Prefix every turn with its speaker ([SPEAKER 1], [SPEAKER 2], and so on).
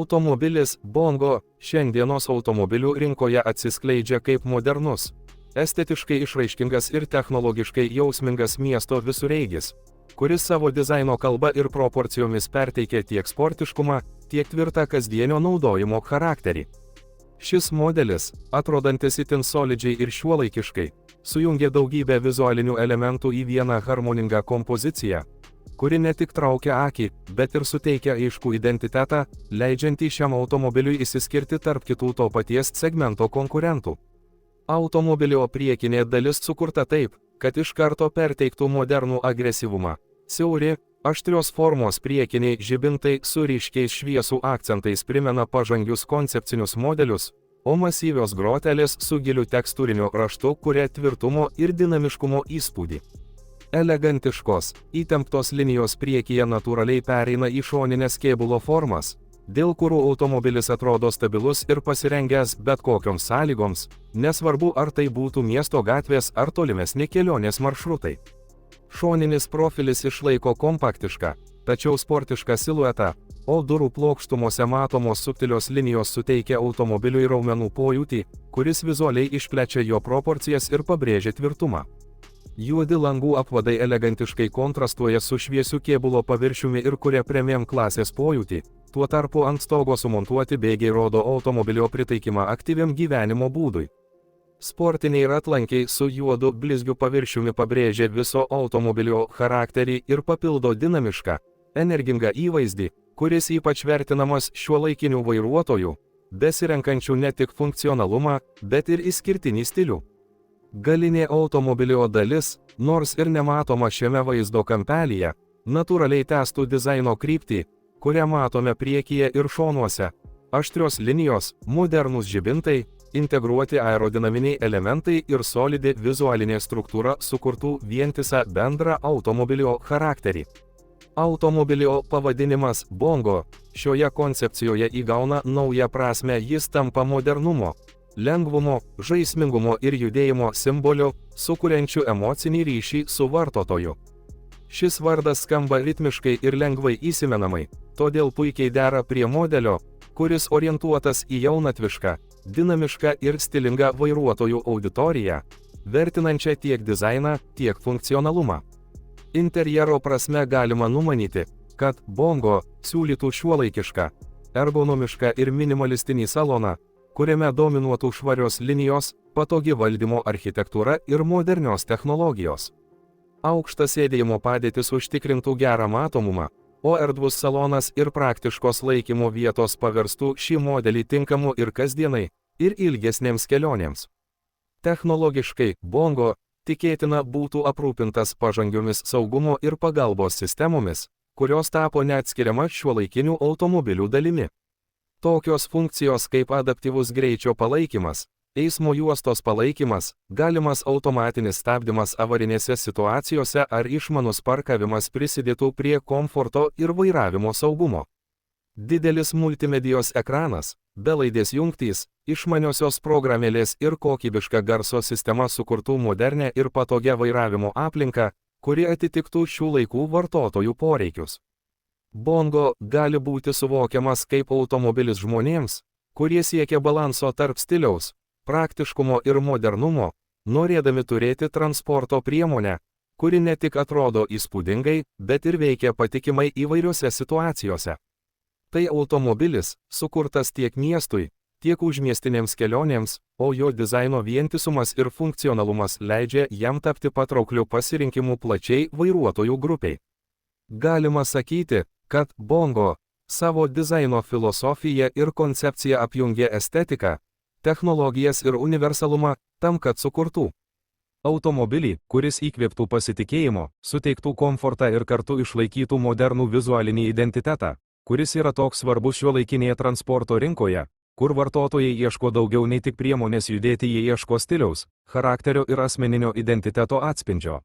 [SPEAKER 1] Automobilis Bongo šiandienos automobilių rinkoje atsiskleidžia kaip modernus, estetiškai išraiškingas ir technologiškai jausmingas miesto visureigis, kuris savo dizaino kalba ir proporcijomis perteikia tiek sportiškumą, tiek tvirtą kasdienio naudojimo charakterį. Šis modelis, atrodantis itin solidžiai ir šiuolaikiškai, sujungia daugybę vizualinių elementų į vieną harmoningą kompoziciją, kuri ne tik traukia akį, bet ir suteikia aiškų identitetą, leidžiantį šiam automobiliui išsiskirti tarp kitų to paties segmento konkurentų. Automobilio priekinė dalis sukurta taip, kad iš karto perteiktų modernų agresyvumą. Siauri, aštrios formos priekiniai žibintai su ryškiais šviesų akcentais primena pažangius koncepcinius modelius, o masyvios grotelės su giliu tekstūriniu raštu kuria tvirtumo ir dinamiškumo įspūdį. Elegantiškos, įtemptos linijos priekyje natūraliai pereina į šonines kėbulo formas, dėl kurių automobilis atrodo stabilus ir pasirengęs bet kokioms sąlygoms, nesvarbu ar tai būtų miesto gatvės ar tolimesni kelionės maršrutai. Šoninis profilis išlaiko kompaktišką, tačiau sportišką siluetą, o durų plokštumose matomos subtilios linijos suteikia automobiliui raumenų pojūtį, kuris vizualiai išplečia jo proporcijas ir pabrėžia tvirtumą. Juodi langų apvadai elegantiškai kontrastuoja su šviesiu kėbulo paviršiumi ir kuria premium klasės pojūtį, tuo tarpu ant stogo sumontuoti bėgiai rodo automobilio pritaikymą aktyviam gyvenimo būdui. Sportiniai ratlankiai su juodu blizgiu paviršiumi pabrėžia viso automobilio charakterį ir papildo dinamišką, energingą įvaizdį, kuris ypač vertinamas šiuolaikinių vairuotojų, besirenkančių ne tik funkcionalumą, bet ir išskirtinį stilių. Galinė automobilio dalis, nors ir nematoma šiame vaizdo kampelyje, natūraliai tęstų dizaino kryptį, kurią matome priekyje ir šonuose. Aštrios linijos, modernūs žibintai, integruoti aerodinaminiai elementai ir solidi vizualinė struktūra sukurtų vientisą bendrą automobilio charakterį. Automobilio pavadinimas Bongo šioje koncepcijoje įgauna naują prasmę, jis tampa modernumo, lengvumo, žaismingumo ir judėjimo simboliu, sukuriančiu emocinį ryšį su vartotoju. Šis vardas skamba ritmiškai ir lengvai įsimenamai, todėl puikiai dera prie modelio, kuris orientuotas į jaunatvišką, dinamišką ir stilingą vairuotojų auditoriją, vertinančią tiek dizainą, tiek funkcionalumą. Interjero prasme galima numanyti, kad Bongo siūlytų šiuolaikišką, ergonomišką ir minimalistinį saloną, kuriame dominuotų švarios linijos, patogi valdymo architektūra ir modernios technologijos. Aukštas sėdėjimo padėtis užtikrintų gerą matomumą, o erdvus salonas ir praktiškos laikymo vietos paverstų šį modelį tinkamu ir kasdienai, ir ilgesnėms kelionėms. Technologiškai Bongo tikėtina būtų aprūpintas pažangiomis saugumo ir pagalbos sistemomis, kurios tapo neatskiriama šiuolaikinių automobilių dalimi. Tokios funkcijos kaip adaptyvus greičio palaikymas, eismo juostos palaikymas, galimas automatinis stabdymas avarinėse situacijose ar išmanus parkavimas prisidėtų prie komforto ir vairavimo saugumo. Didelis multimedijos ekranas, belaidės jungtys, išmaniosios programėlės ir kokybiška garso sistema sukurtų modernę ir patogią vairavimo aplinką, kuri atitiktų šių laikų vartotojų poreikius. Bongo gali būti suvokiamas kaip automobilis žmonėms, kurie siekia balanso tarp stiliaus, praktiškumo ir modernumo, norėdami turėti transporto priemonę, kuri ne tik atrodo įspūdingai, bet ir veikia patikimai įvairiose situacijose. Tai automobilis, sukurtas tiek miestui, tiek užmiestinėms kelionėms, o jo dizaino vientisumas ir funkcionalumas leidžia jam tapti patraukliu pasirinkimu plačiai vairuotojų grupiai. Galima sakyti, kad Bongo savo dizaino filosofiją ir koncepciją apjungia estetiką, technologijas ir universalumą tam, kad sukurtų automobilį, kuris įkvėptų pasitikėjimo, suteiktų komfortą ir kartu išlaikytų modernų vizualinį identitetą, kuris yra toks svarbus šiuolaikinėje transporto rinkoje, kur vartotojai ieško daugiau nei tik priemonės judėti, jie ieško stiliaus, charakterio ir asmeninio identiteto atspindžio.